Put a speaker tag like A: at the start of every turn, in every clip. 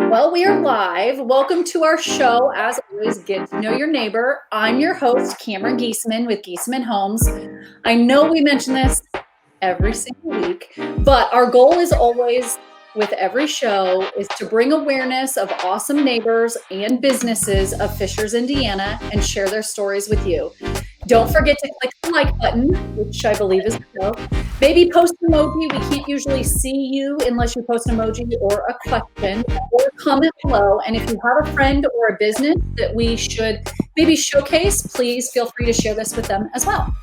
A: Well, we are live. Welcome to our show. As always, Get to Know Your Neighbor. I'm your host, Cameron Geesaman with Geesaman Homes. I know we mention this every single week, but our goal is always with every show is to bring awareness of awesome neighbors and businesses of Fishers, Indiana, and share their stories with you. Don't forget to click the like button, which I believe is below. Maybe post an emoji. We can't usually see you unless you post an emoji or a question or comment below. And if you have a friend or a business that we should maybe showcase, please feel free to share this with them as well.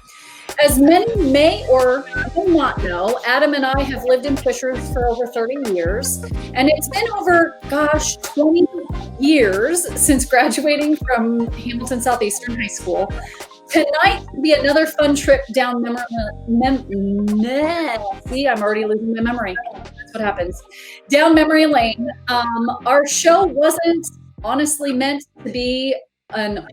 A: As many may or may not know, Adam and I have lived in Fishers for over 30 years, and it's been over, 20 years since graduating from Hamilton Southeastern High School. Tonight will be another fun trip down see, I'm already losing my memory. That's what happens. Down memory lane. Our show wasn't honestly meant to be an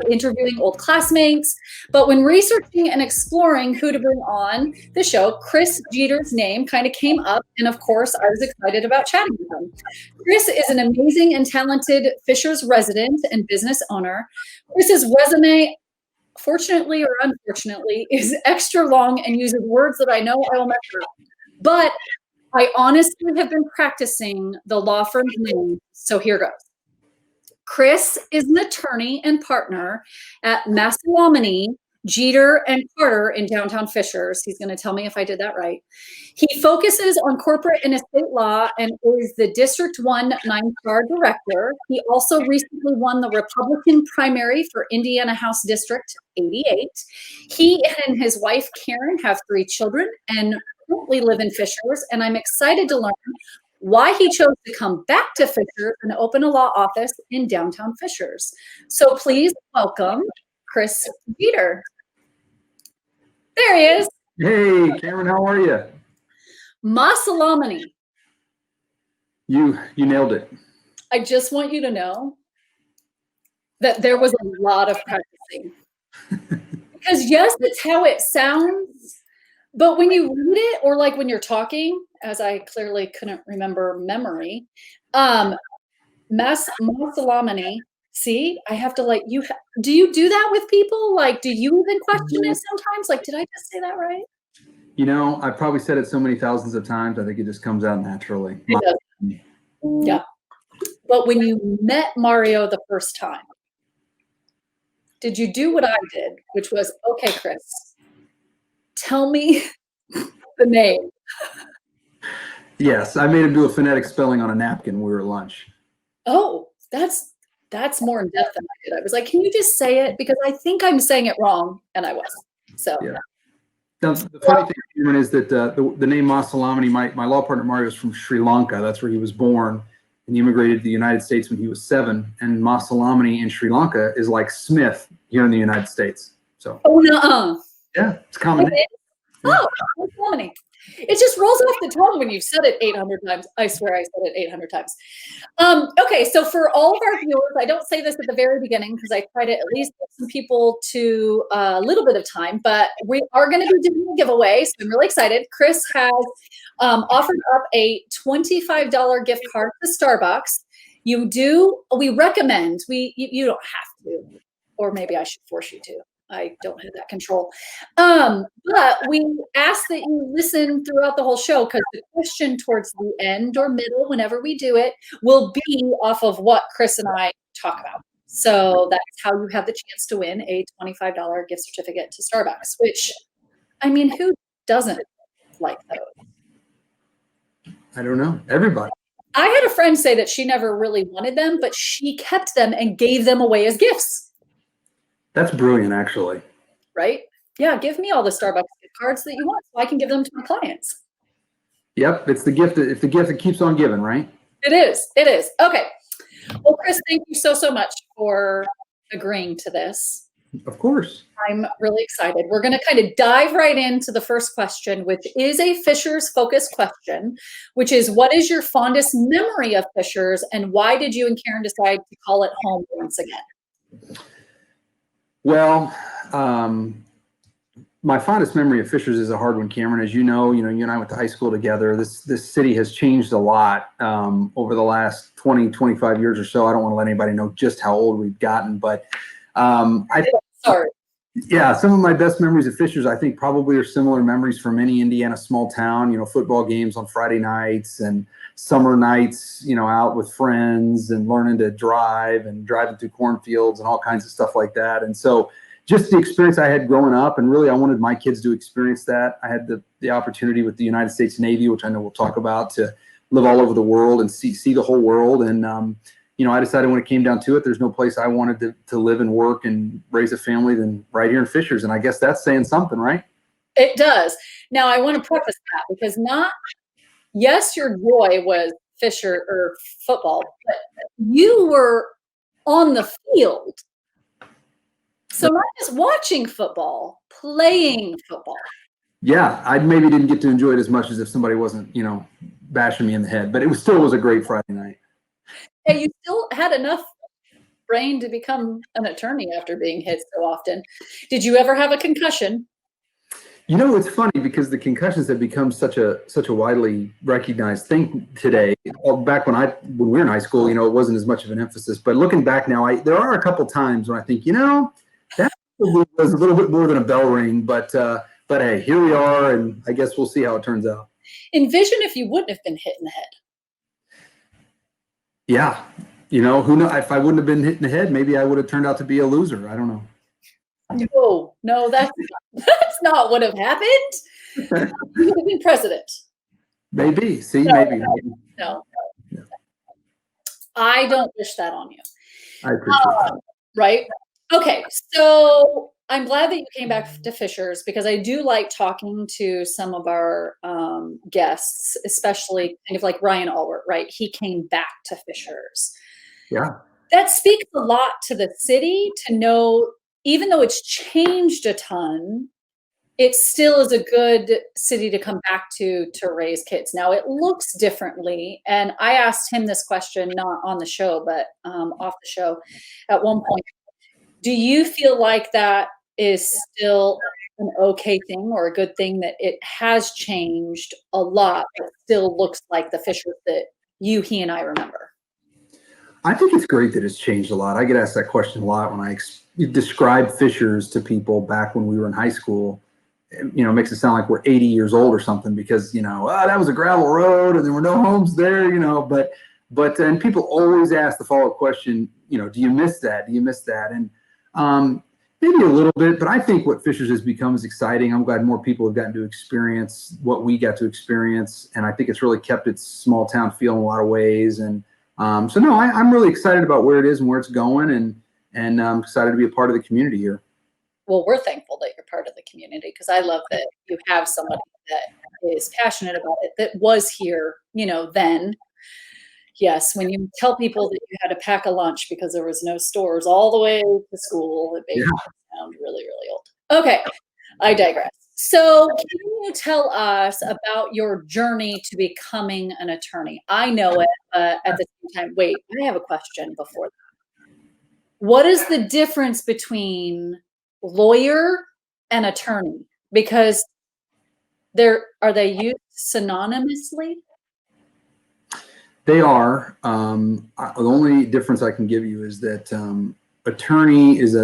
A: interviewing old classmates, but when researching and exploring who to bring on the show, Chris Jeter's name kind of came up, and of course I was excited about chatting with him. Chris is an amazing and talented Fishers resident and business owner. Chris's resume, fortunately or unfortunately, is extra long and uses words that I know I will mess up, but I honestly have been practicing the law firm's name, so here goes. Chris is an attorney and partner at Geesaman, Jeter and Carter in downtown Fishers. He's going to tell me if I did that right. He focuses on corporate and estate law and is the District 1 9-star director. He also recently won the Republican primary for Indiana House District 88. He and his wife, Karen, have 3 children and currently live in Fishers, and I'm excited to learn why he chose to come back to Fishers and open a law office in downtown Fishers. So please welcome Chris Jeter. There he is.
B: Hey, Cameron, how are you?
A: Geesaman.
B: You nailed it.
A: I just want you to know that there was a lot of practicing. Because yes, that's how it sounds. But when you read it, or like when you're talking, as I clearly couldn't remember memory, Geesaman. See, I have to like you. Do you do that with people? Like, do you even question it sometimes? Like, did I just say that right?
B: You know, I've probably said it so many thousands of times. I think it just comes out naturally.
A: It does. Yeah. But when you met Mario the first time, did you do what I did, which was, okay, Chris, tell me the name?
B: Yes, I made him do a phonetic spelling on a napkin when we were at lunch.
A: Oh, that's more in depth than I did. I was like, can you just say it? Because I think I'm saying it wrong, and I wasn't. So
B: yeah. Now, the funny thing, Cameron, is that the name Geesaman, my law partner Mario is from Sri Lanka. That's where he was born, and he immigrated to the United States when he was 7. And Geesaman in Sri Lanka is like Smith here in the United States. So yeah, it's a common name.
A: Oh, Geesaman. It just rolls off the tongue when you've said it 800 times. I swear I said it 800 times. Okay, so for all of our viewers, I don't say this at the very beginning because I try to at least get some people to a little bit of time, but we are going to be doing a giveaway, so I'm really excited. Chris has offered up a $25 gift card to Starbucks. We recommend, you don't have to, or maybe I should force you to. I don't have that control. But we ask that you listen throughout the whole show, because the question towards the end or middle, whenever we do it, will be off of what Chris and I talk about. So that's how you have the chance to win a $25 gift certificate to Starbucks, which, I mean, who doesn't like those?
B: I don't know. Everybody.
A: I had a friend say that she never really wanted them, but she kept them and gave them away as gifts.
B: That's brilliant, actually.
A: Right? Yeah, give me all the Starbucks gift cards that you want so I can give them to my clients.
B: Yep, it's the gift that keeps on giving, right?
A: It is. Okay. Well, Chris, thank you so much for agreeing to this.
B: Of course.
A: I'm really excited. We're going to kind of dive right into the first question, which is a Fishers focused question, which is, what is your fondest memory of Fishers, and why did you and Karen decide to call it home once again?
B: Well, my fondest memory of Fishers is a hard one, Cameron. As you know, you and I went to high school together. This city has changed a lot over the last 20, 25 years or so. I don't want to let anybody know just how old we've gotten, but
A: sorry.
B: Yeah, some of my best memories of Fishers, I think, probably are similar memories from any Indiana small town. Football games on Friday nights and summer nights, out with friends and learning to drive and driving through cornfields and all kinds of stuff like that. And so just the experience I had growing up, and really I wanted my kids to experience that. I had the opportunity with the United States Navy, which I know we'll talk about, to live all over the world and see the whole world. And I decided when it came down to it, there's no place I wanted to live and work and raise a family than right here in Fishers. And I guess that's saying something, right?
A: It does. Now, I want to preface that because yes, your joy was Fisher or football, but you were on the field. So not just watching football, playing football.
B: Yeah, I maybe didn't get to enjoy it as much as if somebody wasn't, bashing me in the head, but it still was a great Friday night.
A: And you still had enough brain to become an attorney after being hit so often. Did you ever have a concussion?
B: It's funny because the concussions have become such a widely recognized thing today. Back when we were in high school, it wasn't as much of an emphasis. But looking back now, there are a couple times when I think, that was a little bit more than a bell ring. But hey, here we are, and I guess we'll see how it turns out.
A: Envision if you wouldn't have been hit in the head.
B: Yeah, who knows? If I wouldn't have been hit in the head, maybe I would have turned out to be a loser. I don't know.
A: No, that's not what have happened. You would have been president.
B: Maybe. Maybe.
A: No. I don't wish that on you.
B: I appreciate that.
A: Right? Okay, so I'm glad that you came back to Fishers because I do like talking to some of our guests, especially kind of like Ryan Allward, right? He came back to Fishers.
B: Yeah.
A: That speaks a lot to the city to know, even though it's changed a ton, it still is a good city to come back to raise kids. Now it looks differently. And I asked him this question, not on the show, but off the show at one point. Do you feel like that is still an okay thing or a good thing that it has changed a lot, but still looks like the Fishers that he and I remember?
B: I think it's great that it's changed a lot. I get asked that question a lot when I describe Fishers to people back when we were in high school. It makes it sound like we're 80 years old or something because, that was a gravel road and there were no homes there, but and people always ask the follow-up question, do you miss that? Do you miss that? And maybe a little bit, but I think what Fishers has become is exciting. I'm glad more people have gotten to experience what we got to experience. And I think it's really kept its small town feel in a lot of ways. And so no, I'm really excited about where it is and where it's going. And I'm excited to be a part of the community here.
A: Well, we're thankful that you're part of the community because I love that you have somebody that is passionate about it, that was here, then. Yes, when you tell people that you had to pack a lunch because there was no stores all the way to school, it makes it sound really, really old. Okay, I digress. So can you tell us about your journey to becoming an attorney? I know it, but at the same time, wait, I have a question before that. What is the difference between lawyer and attorney? Because are they used synonymously?
B: They are. The only difference I can give you is that attorney is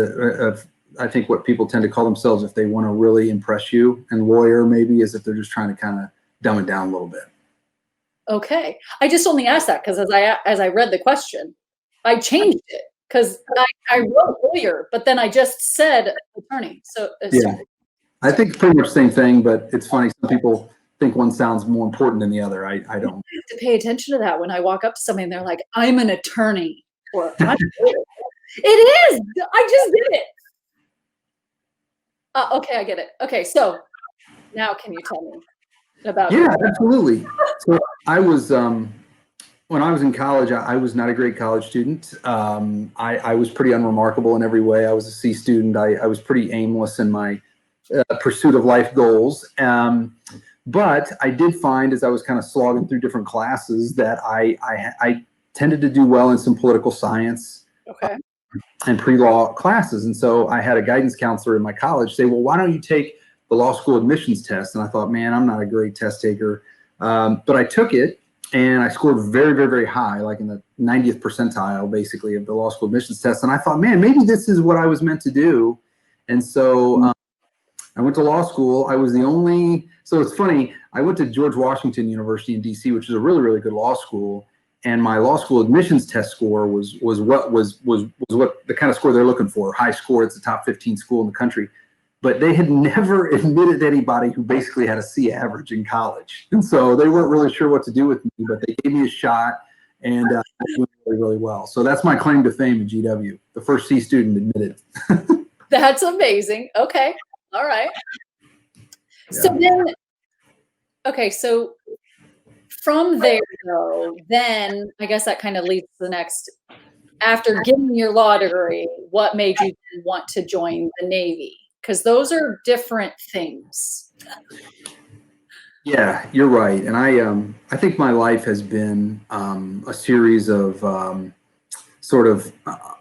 B: I think what people tend to call themselves if they want to really impress you, and lawyer maybe is if they're just trying to kind of dumb it down a little bit.
A: Okay, I just only asked that because as I read the question, I changed it because I wrote lawyer, but then I just said attorney. So
B: yeah, I think pretty much the same thing, but it's funny. Some people think one sounds more important than the other. I don't.
A: I have to pay attention to that when I walk up to somebody and they're like, I'm an attorney. Or I'm it is. I just did it. Okay, I get it. Okay, so now can you tell me about
B: absolutely. So I was when I was in college, I was not a great college student. I was pretty unremarkable in every way. I was a C student. I was pretty aimless in my pursuit of life goals. But I did find as I was kind of slogging through different classes that I tended to do well in some political science and pre-law classes. And so I had a guidance counselor in my college say, well, why don't you take the law school admissions test, and I thought, man, I'm not a great test taker. But I took it, and I scored very, very, very high, like in the 90th percentile, basically, of the law school admissions test. And I thought, man, maybe this is what I was meant to do. And so I went to law school. I was the only, so it's funny, I went to George Washington University in DC, which is a really, really good law school. And my law school admissions test score was what the kind of score they're looking for, high score. It's the top 15 school in the country. But they had never admitted anybody who basically had a C average in college. And so they weren't really sure what to do with me, but they gave me a shot, and I did really, really well. So that's my claim to fame at GW, the first C student admitted.
A: That's amazing. Okay. All right.
B: Yeah.
A: So then, okay, so from there, though, then I guess that kind of leads to the next. After getting your law degree, what made you want to join the Navy? Because those are different things.
B: Yeah, you're right. And I think my life has been a series of sort of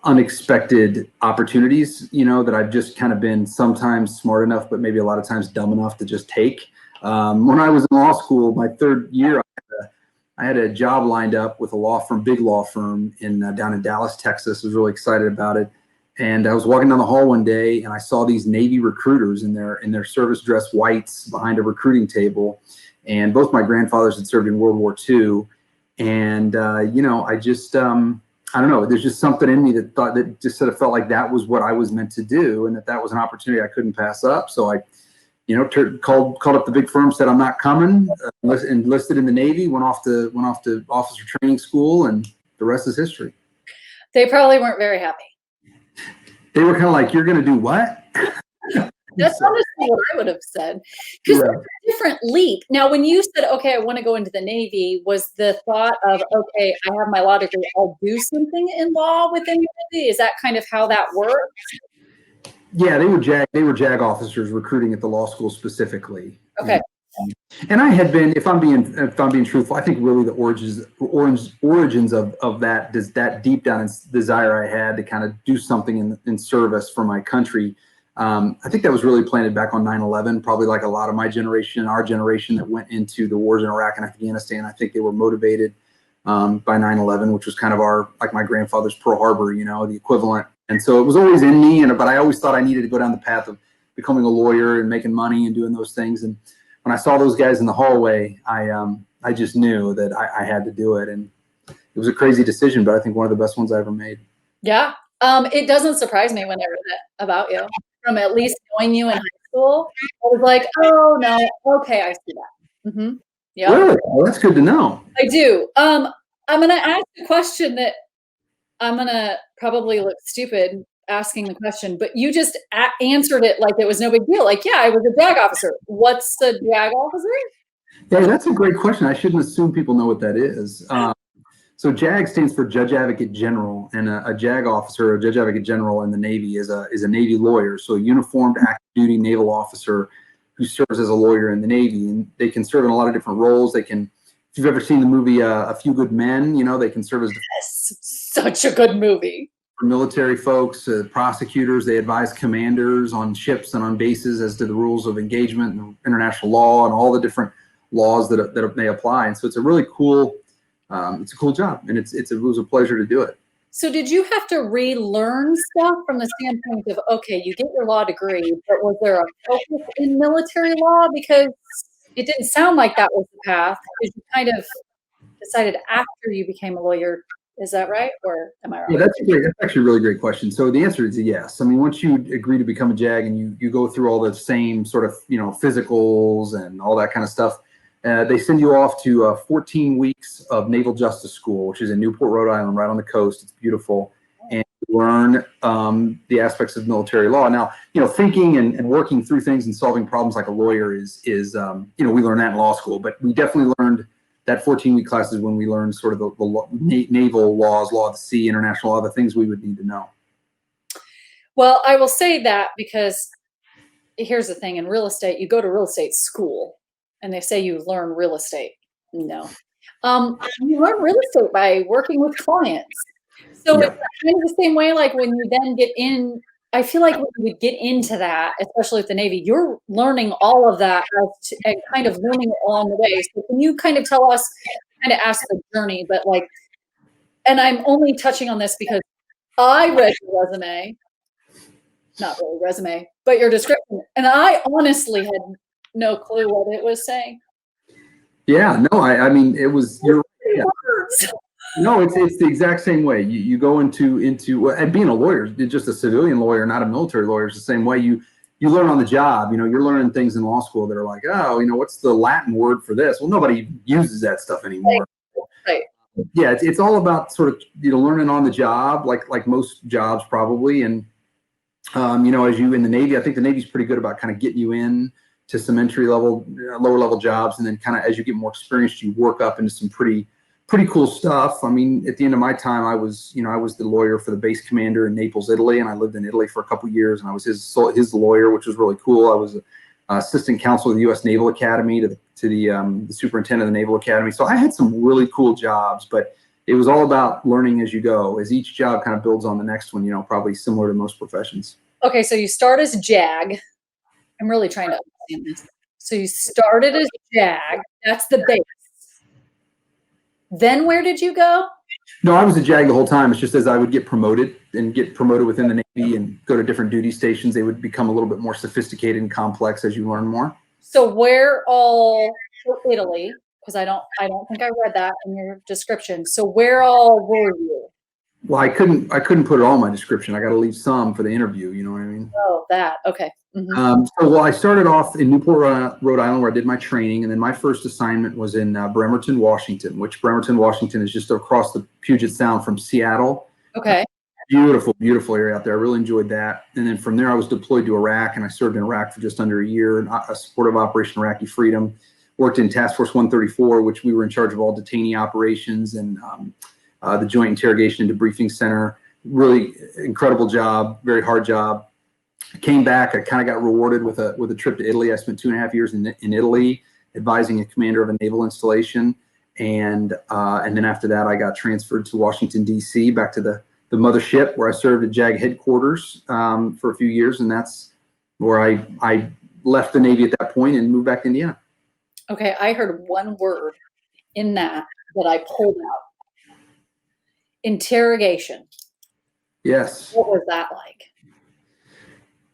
B: unexpected opportunities, that I've just kind of been sometimes smart enough, but maybe a lot of times dumb enough to just take. When I was in law school, my third year, I had a job lined up with a law firm, big law firm down in Dallas, Texas. I was really excited about it. And I was walking down the hall one day, and I saw these Navy recruiters in their service dress whites behind a recruiting table. And both my grandfathers had served in World War II. And, I just, I don't know, there's just something in me that just sort of felt like that was what I was meant to do, and that was an opportunity I couldn't pass up. So I, called up the big firm, said I'm not coming, enlisted in the Navy, went off to officer training school, and the rest is history.
A: They probably weren't very happy.
B: They were kind of like, "You're going to do what?"
A: That's honestly what I would have said. Because it's a different leap. Now, when you said, okay, I want to go into the Navy, was the thought of, okay, I have my law degree, I'll do something in law within the Navy? Is that kind of how that works? Yeah,
B: they were JAG officers recruiting at the law school specifically.
A: Okay.
B: And I had been, if I'm being truthful, I think really the origins of that deep down desire I had to kind of do something in service for my country. I think that was really planted back on 9/11, probably like a lot of my generation, our generation that went into the wars in Iraq and Afghanistan. I think they were motivated by 9/11, which was kind of like my grandfather's Pearl Harbor, the equivalent. And so it was always in me, but I always thought I needed to go down the path of becoming a lawyer and making money and doing those things. And when I saw those guys in the hallway, I just knew that I had to do it. And it was a crazy decision, but I think one of the best ones I ever made.
A: Yeah. It doesn't surprise me when I read that about you. From at least knowing you in high school, I was like, oh no, okay, I see that. Mm-hmm. Yeah.
B: Really? Well, that's good to know.
A: I do. I'm going to ask a question that I'm going to probably look stupid asking the question, but you just answered it like it was no big deal. Like, yeah, I was a JAG officer. What's a JAG officer?
B: Yeah, that's a great question. I shouldn't assume people know what that is. So JAG stands for Judge Advocate General, and a JAG officer, a Judge Advocate General in the Navy is a Navy lawyer, so a uniformed active duty naval officer who serves as a lawyer in the Navy. And they can serve in a lot of different roles. They can, if you've ever seen the movie A Few Good Men, they can serve as
A: such a good movie.
B: For military folks, prosecutors. They advise commanders on ships and on bases as to the rules of engagement and international law and all the different laws that may apply. And so it's a really cool. It's a cool job, and it was a pleasure to do it.
A: So did you have to relearn stuff from the standpoint of, okay, you get your law degree, but was there a focus in military law? Because it didn't sound like that was the path, because you kind of decided after you became a lawyer. Is that right, or am I wrong?
B: Yeah, that's actually a really great question. So the answer is yes. I mean, once you agree to become a JAG and you go through all the same sort of, physicals and all that kind of stuff, they send you off to 14 weeks of Naval Justice School, which is in Newport, Rhode Island, right on the coast. It's beautiful. And you learn the aspects of military law. Now, thinking and working through things and solving problems like a lawyer is we learn that in law school, but we definitely learned that 14-week class is when we learned sort of the naval laws, law of the sea, international law, the things we would need to know.
A: Well, I will say that because here's the thing. In real estate, you go to real estate school, and they say you learn real estate. No. You learn real estate by working with clients. So It's kind of the same way, like when you then get in, I feel like when we get into that, especially with the Navy, you're learning all of that and kind of learning it along the way. So can you kind of tell us, kind of ask the journey, but like, and I'm only touching on this because I read your resume, not really resume, but your description, and I honestly had no clue what it was saying.
B: Yeah, no, I mean, it was, you're, yeah.
A: Words.
B: No, it's the exact same way. You go into and being a lawyer, just a civilian lawyer, not a military lawyer, is the same way. You learn on the job. You know, you're learning things in law school that are like, oh, you know, what's the Latin word for this? Well, nobody uses that stuff anymore.
A: Right.
B: Yeah, it's all about sort of, you know, learning on the job, like most jobs probably. And you know, as you in the Navy, I think the Navy's pretty good about kind of getting you in to some entry level, lower level jobs, and then kind of as you get more experienced, you work up into some pretty cool stuff. I mean, at the end of my time, I was the lawyer for the base commander in Naples, Italy, and I lived in Italy for a couple of years, and I was his lawyer, which was really cool. I was assistant counsel of the U.S. Naval Academy to the superintendent of the Naval Academy. So I had some really cool jobs, but it was all about learning as you go, as each job kind of builds on the next one, you know, probably similar to most professions.
A: Okay, so you start as JAG. I'm really trying to understand this. So you started as JAG. That's the base. Then where did you go?
B: No, I was a JAG the whole time. It's just as I would get promoted within the Navy and go to different duty stations, they would become a little bit more sophisticated and complex as you learn more.
A: So where all Italy? Because I don't think I read that in your description. So where all were you?
B: Well, I couldn't put it all in my description. I got to leave some for the interview. You know what I mean?
A: Oh, that. Okay. Mm-hmm.
B: Well, I started off in Newport, Rhode Island, where I did my training, and then my first assignment was in Bremerton, Washington, which Bremerton, Washington is just across the Puget Sound from Seattle.
A: Okay.
B: Beautiful, beautiful area out there. I really enjoyed that. And then from there, I was deployed to Iraq, and I served in Iraq for just under a year in a support of Operation Iraqi Freedom. Worked in Task Force 134, which we were in charge of all detainee operations and the Joint Interrogation and Debriefing Center. Really incredible job, very hard job. Came back, I kind of got rewarded with a trip to Italy. I spent 2.5 years in Italy advising a commander of a naval installation. And then after that, I got transferred to Washington, D.C., back to the mothership, where I served at JAG headquarters for a few years. And that's where I left the Navy at that point and moved back to Indiana.
A: Okay, I heard one word in that I pulled out. Interrogation.
B: Yes.
A: What was that like?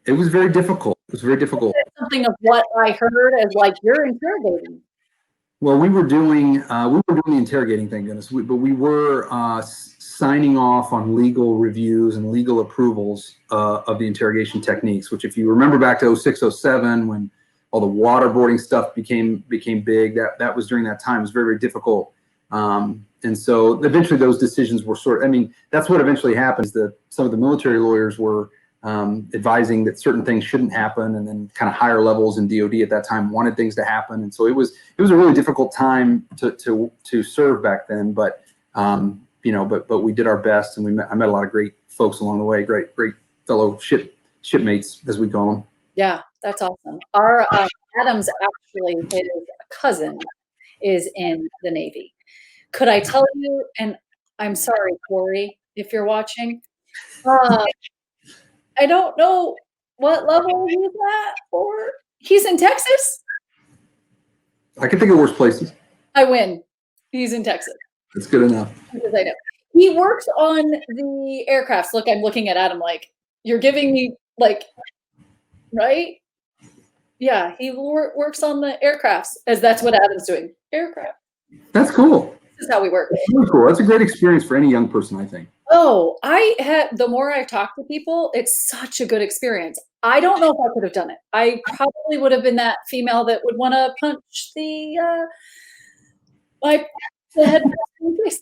B: It was very difficult. It was very difficult.
A: Something of what I heard as like, you're interrogating.
B: Well, we were doing the interrogating, thank goodness, but we were signing off on legal reviews and legal approvals of the interrogation techniques, which if you remember back to 06, 07, when all the waterboarding stuff became big, that was during that time. It was very, very difficult. And so eventually those decisions were I mean, that's what eventually happens, that some of the military lawyers were advising that certain things shouldn't happen, and then kind of higher levels in DOD at that time wanted things to happen. And so it was a really difficult time to serve back then, but you know, but we did our best, and I met a lot of great folks along the way, great fellow shipmates, as we call them.
A: Yeah, that's awesome. Our Adam's actually, his cousin is in the Navy. Could I tell you, and I'm sorry, Corey, if you're watching, I don't know what level he's at, or he's in Texas.
B: I can think of worse places.
A: I win. He's in Texas.
B: That's good enough.
A: Because I know. He works on the aircrafts. Look, I'm looking at Adam like, you're giving me, like, right? Yeah, he works on the aircrafts, as that's what Adam's doing. Aircraft.
B: That's cool.
A: This is how we work.
B: That's really cool. That's a great experience for any young person, I think.
A: Oh, the more I talk to people, it's such a good experience. I don't know if I could have done it. I probably would have been that female that would want to punch the head in the face.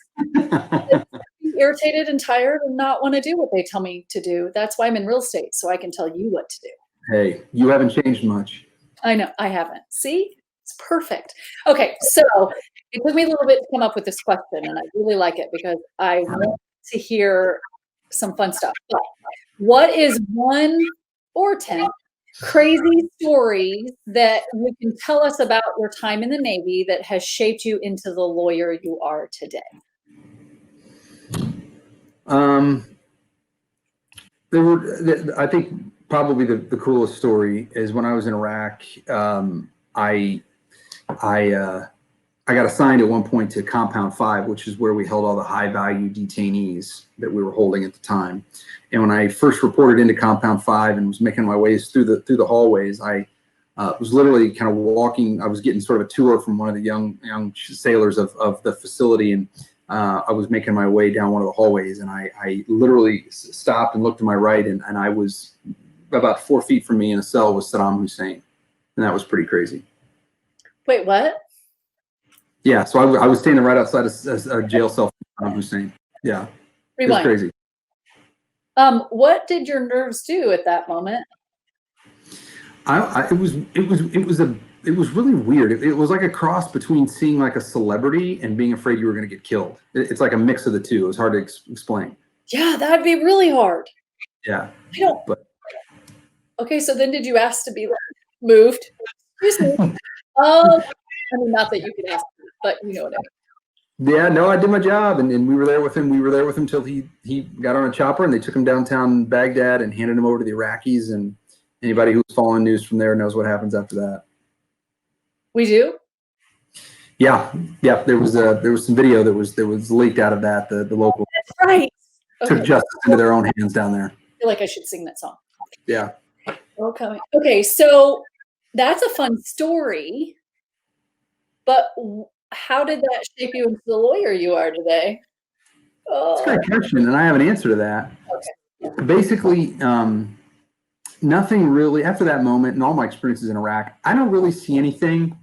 A: Irritated and tired and not want to do what they tell me to do. That's why I'm in real estate, so I can tell you what to do.
B: Hey, you haven't changed much.
A: I know, I haven't. See? It's perfect. Okay, so it took me a little bit to come up with this question, and I really like it because I want to hear some fun stuff. But what is 1 or 10 crazy stories that you can tell us about your time in the Navy that has shaped you into the lawyer you are today?
B: I think probably the coolest story is when I was in Iraq. I got assigned at one point to Compound 5, which is where we held all the high value detainees that we were holding at the time. And when I first reported into Compound 5 and was making my ways through the hallways, I was literally kind of walking. I was getting sort of a tour from one of the young sailors of the facility, and I was making my way down one of the hallways, and I literally stopped and looked to my right, and I was about 4 feet from me in a cell with Saddam Hussein, and that was pretty crazy.
A: Wait, what?
B: Yeah, so I was standing right outside a jail cell for Saddam Hussein. Yeah, it was crazy.
A: What did your nerves do at that moment?
B: It was really weird. It was like a cross between seeing like a celebrity and being afraid you were going to get killed. It's like a mix of the two. It was hard to explain.
A: Yeah, that'd be really hard.
B: Yeah.
A: Okay, so then did you ask to be moved? Excuse me. I mean, not that you could ask, but you know what I mean.
B: Yeah, no, I did my job, and we were there with him. We were there with him till he got on a chopper, and they took him downtown Baghdad and handed him over to the Iraqis. And anybody who's following news from there knows what happens after that.
A: We do?
B: Yeah. There was some video that was leaked out of that. The local
A: That's right.
B: took justice into their own hands down there.
A: I feel like I should sing that song.
B: Yeah.
A: Okay, so that's a fun story, but how did that shape you into the lawyer you are today?
B: That's a great question, and I have an answer to that. Okay. Basically, nothing really, after that moment and all my experiences in Iraq, I don't really see anything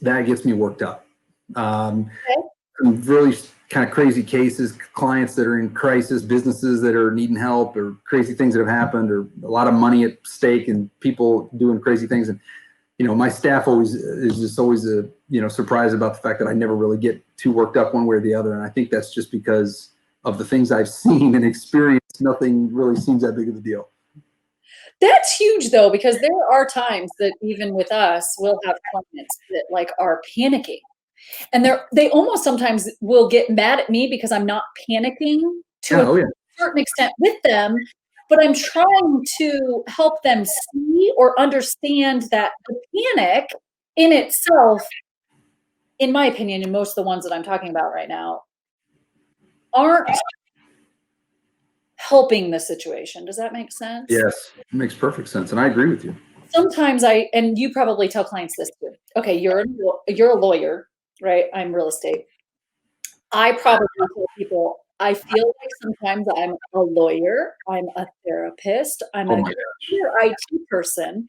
B: that gets me worked up. Some really kind of crazy cases, clients that are in crisis, businesses that are needing help, or crazy things that have happened, or a lot of money at stake and people doing crazy things. And, my staff is just always surprised about the fact that I never really get too worked up one way or the other. And I think that's just because of the things I've seen and experienced. Nothing really seems that big of a deal.
A: That's huge though, because there are times that even with us, we'll have clients that like are panicking. And they almost sometimes will get mad at me because I'm not panicking to a certain extent with them, but I'm trying to help them see or understand that the panic in itself, in my opinion, and most of the ones that I'm talking about right now, aren't helping the situation. Does that make sense?
B: Yes, it makes perfect sense. And I agree with you.
A: Sometimes and you probably tell clients this too. Okay, you're a lawyer, right? I'm real estate. I probably tell people, I feel like sometimes I'm a lawyer, I'm a therapist, I'm a IT person.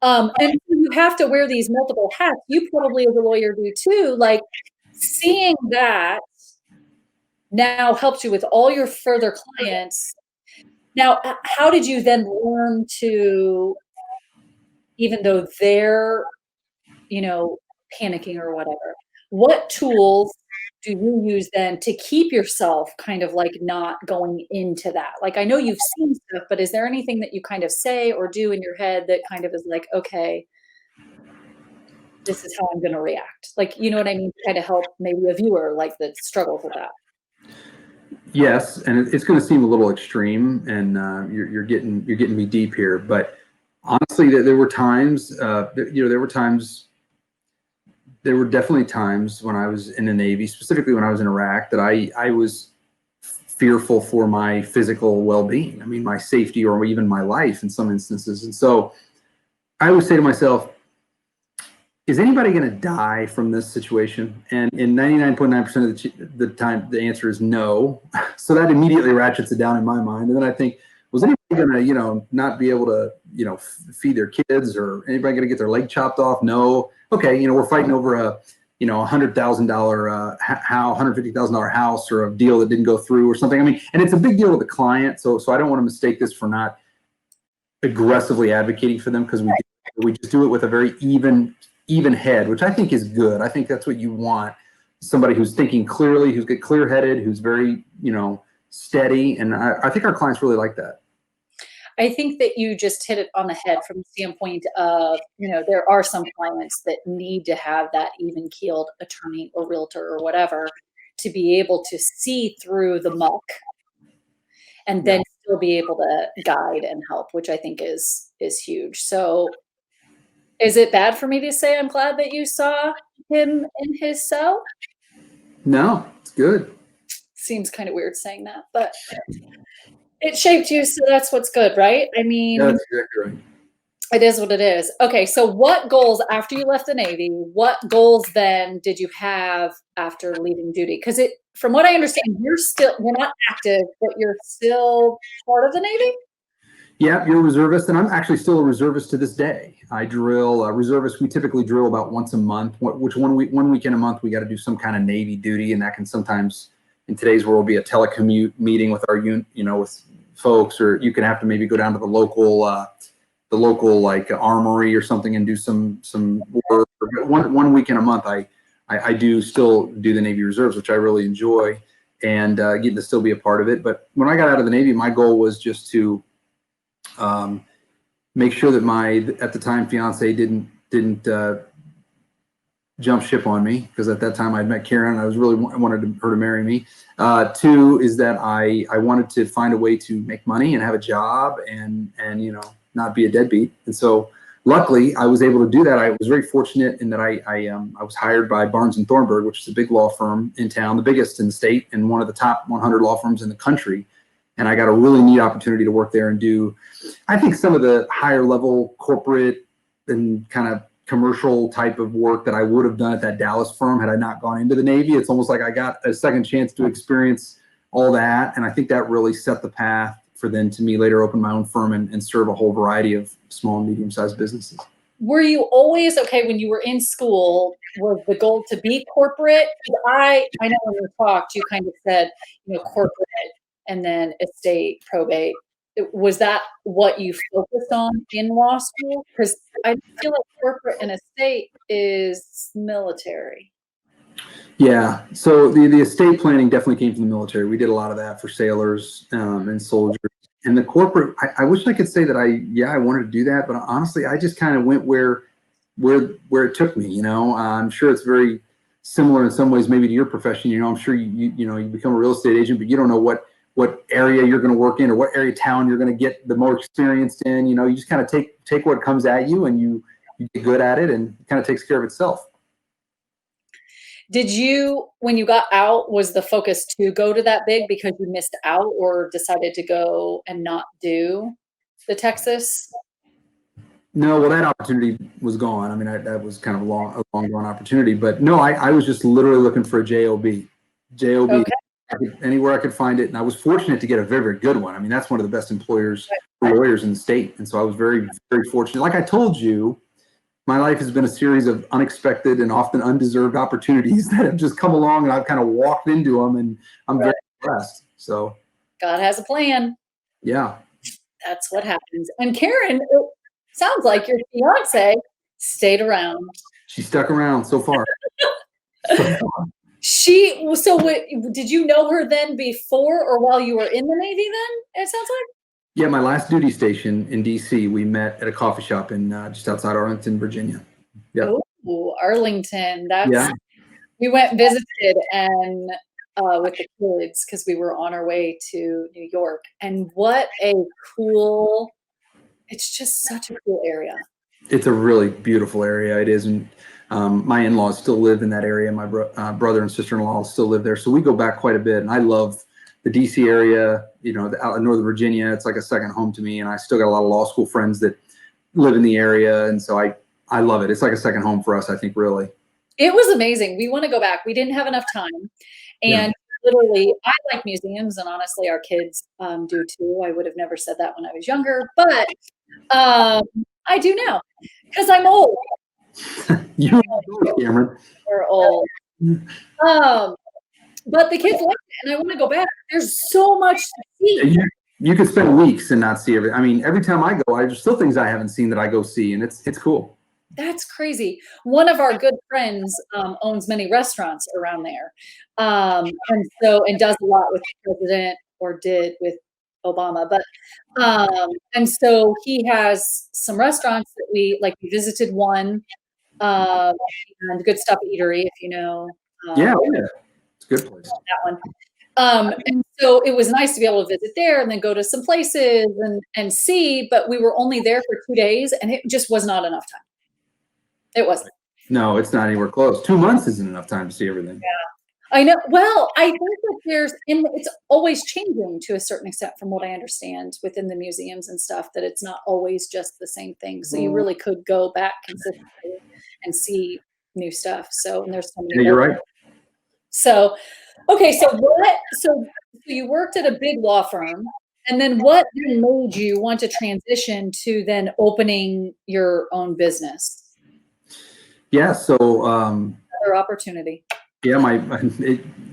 A: And you have to wear these multiple hats. You probably as a lawyer do too. Like seeing that now helps you with all your further clients. Now, how did you then learn to, even though they're, panicking or whatever, what tools do you use then to keep yourself kind of like not going into that? Like, I know you've seen stuff, but is there anything that you kind of say or do in your head that kind of is like, okay, this is how I'm going to react? Like, you know what I mean? Kind of help maybe a viewer like that struggles with that.
B: Yes, and it's going to seem a little extreme, and you're getting me deep here, but honestly, there were times, there were definitely times when I was in the Navy, specifically when I was in Iraq, that I was fearful for my physical well-being. I mean, my safety or even my life in some instances. And so I always say to myself, is anybody going to die from this situation? And in 99.9% of the time, the answer is no. So that immediately ratchets it down in my mind. And then I think, was anybody going to, not be able to, feed their kids, or anybody going to get their leg chopped off? No. Okay, we're fighting over a, $100,000 $150,000 house, or a deal that didn't go through or something. I mean, and it's a big deal to the client. So I don't want to mistake this for not aggressively advocating for them, because we just do it with a very even head, which I think is good. I think that's what you want. Somebody who's thinking clearly, who's clear-headed, who's very, steady. And I think our clients really like that.
A: I think that you just hit it on the head from the standpoint of, there are some clients that need to have that even-keeled attorney or realtor or whatever to be able to see through the muck and then still be able to guide and help, which I think is huge. So is it bad for me to say I'm glad that you saw him in his cell?
B: No, it's good.
A: Seems kind of weird saying that, but it shaped you, so that's what's good, right? I mean,
B: Yeah, that's exactly right.
A: it is what it is. Okay, so what goals after you left the Navy, what goals then did you have after leaving duty? Because from what I understand, you're not active, but you're still part of the Navy?
B: Yeah, you're a reservist, and I'm actually still a reservist to this day. I drill reservists. We typically drill about once a month, which one weekend a month we got to do some kind of Navy duty, and that can sometimes, in today's world, be a telecommute meeting with our with folks, or you can have to maybe go down to the local like armory or something and do some work. But one weekend a month, I do still do the Navy Reserves, which I really enjoy, and getting to still be a part of it. But when I got out of the Navy, my goal was just to make sure that my at the time fiance didn't jump ship on me, because at that time I'd met Karen and I was really wanted her to marry me. Two is that I wanted to find a way to make money and have a job and not be a deadbeat. And so luckily I was able to do that. I was very fortunate in that I was hired by Barnes and Thornburg, which is a big law firm in town, the biggest in the state and one of the top 100 law firms in the country. And I got a really neat opportunity to work there and do, I think, some of the higher level corporate and kind of commercial type of work that I would have done at that Dallas firm had I not gone into the Navy. It's almost like I got a second chance to experience all that. And I think that really set the path for then to me later open my own firm and serve a whole variety of small and medium-sized businesses.
A: Were you always, okay, when you were in school, was the goal to be corporate? I know when we talked, you kind of said, corporate and then estate, probate. Was that what you focused on in law school? Because I feel like corporate and estate is military.
B: Yeah, so the estate planning definitely came from the military. We did a lot of that for sailors and soldiers. And the corporate, I wish I could say that I wanted to do that, but honestly, I just kind of went where it took me. I'm sure it's very similar in some ways, maybe to your profession. I'm sure you become a real estate agent, but you don't know what area you're going to work in or what area town you're going to get the more experienced in. You just kind of take what comes at you and you get good at it, and it kind of takes care of itself.
A: Did you, when you got out, was the focus to go to that big because you missed out, or decided to go and not do the Texas?
B: No, well, that opportunity was gone. I mean, that was kind of a long gone opportunity. But no, I was just literally looking for a job.
A: Okay.
B: Anywhere I could find it. And I was fortunate to get a very, very good one. I mean, that's one of the best employers for lawyers in the state. And so I was very, very fortunate. Like I told you, my life has been a series of unexpected and often undeserved opportunities that have just come along, and I've kind of walked into them, and I'm very blessed. So
A: God has a plan.
B: Yeah.
A: That's what happens. And Karen, it sounds like your fiance stayed around.
B: She stuck around so far.
A: Did you know her then before or while you were in the Navy then, it sounds like?
B: Yeah, my last duty station in DC, we met at a coffee shop in just outside Arlington, Virginia. Yeah.
A: Oh, Arlington. We went and visited and with the kids because we were on our way to New York. And what a cool, it's just such a cool area.
B: It's a really beautiful area. It is. And my in-laws still live in that area. My brother and sister-in-law still live there. So we go back quite a bit. And I love the DC area, out in Northern Virginia. It's like a second home to me. And I still got a lot of law school friends that live in the area. And so I love it. It's like a second home for us, I think, really.
A: It was amazing. We want to go back. We didn't have enough time. And literally, I like museums, and honestly, our kids do too. I would have never said that when I was younger, but I do now because I'm old.
B: You're old, Cameron.
A: We're old. But the kids like it, and I want to go back. There's so much to see.
B: You could spend weeks and not see everything. I mean, every time I go, there's still things I haven't seen that I go see, and it's cool.
A: That's crazy. One of our good friends owns many restaurants around there, and does a lot with the president, or did with Obama. But and so he has some restaurants that we visited one, and Good Stuff Eatery, if you know.
B: Yeah, it's a good place.
A: That one. And so it was nice to be able to visit there and then go to some places and see, but we were only there for 2 days and it just was not enough time. It wasn't.
B: No, it's not anywhere close. 2 months isn't enough time to see everything.
A: I know. Well, I think that it's always changing to a certain extent from what I understand within the museums and stuff, that it's not always just the same thing. So you really could go back consistently and see new stuff. So, and there's so many.
B: Yeah, you're right.
A: So, okay. So you worked at a big law firm, and then what then made you want to transition to then opening your own business?
B: Yeah. So,
A: Another opportunity.
B: yeah,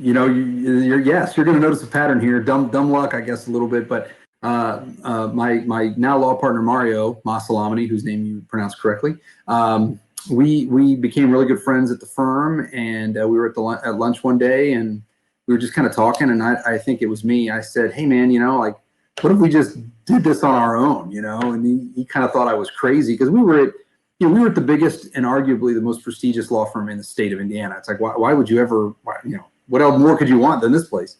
B: yes, you're going to notice a pattern here. Dumb luck, I guess, a little bit. But my now law partner Mario Masalamani, whose name you pronounced correctly, we became really good friends at the firm, and we were at lunch one day, and we were just kind of talking. And I think it was me. I said, "Hey, man, like, what if we just did this on our own?" And he kind of thought I was crazy because we were at the biggest and arguably the most prestigious law firm in the state of Indiana. It's like, why would you ever, what else more could you want than this place?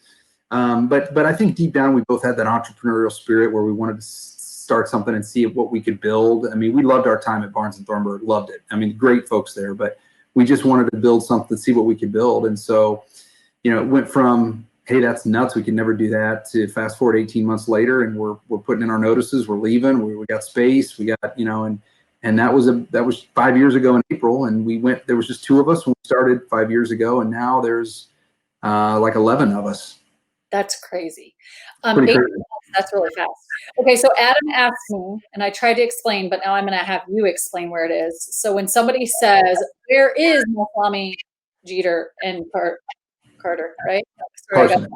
B: But I think deep down we both had that entrepreneurial spirit where we wanted to start something and see what we could build. I mean, we loved our time at Barnes and Thornburg, loved it. I mean, great folks there, but we just wanted to build something, see what we could build. And so, it went from, hey, that's nuts, we can never do that, to fast forward 18 months later, and we're putting in our notices, we're leaving, we got space, we got, and that was 5 years ago in April, and there was just 2 of us when we started 5 years ago, and now there's like 11 of us.
A: That's crazy.
B: Pretty crazy.
A: That's really fast. Okay, so Adam asked me, and I tried to explain, but now I'm going to have you explain where it is. So when somebody says, "Where is Moslami, Jeter, and Carter?" Right? Sorry,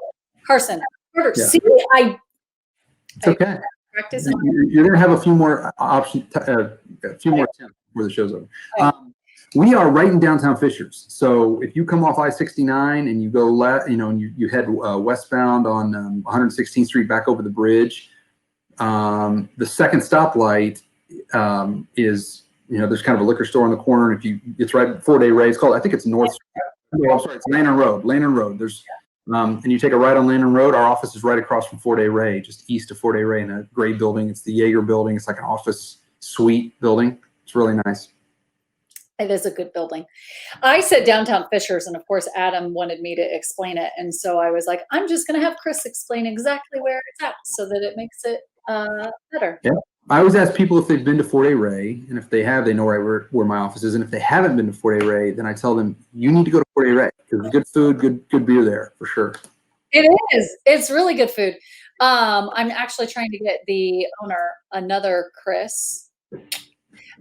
A: Carson. Carter. Yeah. See,
B: it's okay.
A: Practice.
B: You're going to have a few more options, a few more attempts before the show's over. Right. We are right in downtown Fishers. So if you come off I-69 and you go left, and you head westbound on 116th Street back over the bridge, the second stoplight is, there's kind of a liquor store on the corner. And it's right 4 Day Ray. It's called, I think it's North. Oh, I'm sorry, it's Lantern Road. Lantern Road. There's and you take a right on Lantern Road. Our office is right across from 4 Day Ray, just east of 4 Day Ray, in a gray building. It's the Jaeger building. It's like an office suite building. It's really nice.
A: It is a good building. I said downtown Fishers, and of course Adam wanted me to explain it, and so I was like, I'm just going to have Chris explain exactly where it's at so that it makes it better.
B: Yeah. I always ask people if they've been to 4 Day Ray, and if they have, they know right where my office is. And if they haven't been to 4 Day Ray, then I tell them, you need to go to 4 Day Ray, because there's good food, good beer there for sure.
A: It is. It's really good food. I'm actually trying to get the owner, another Chris,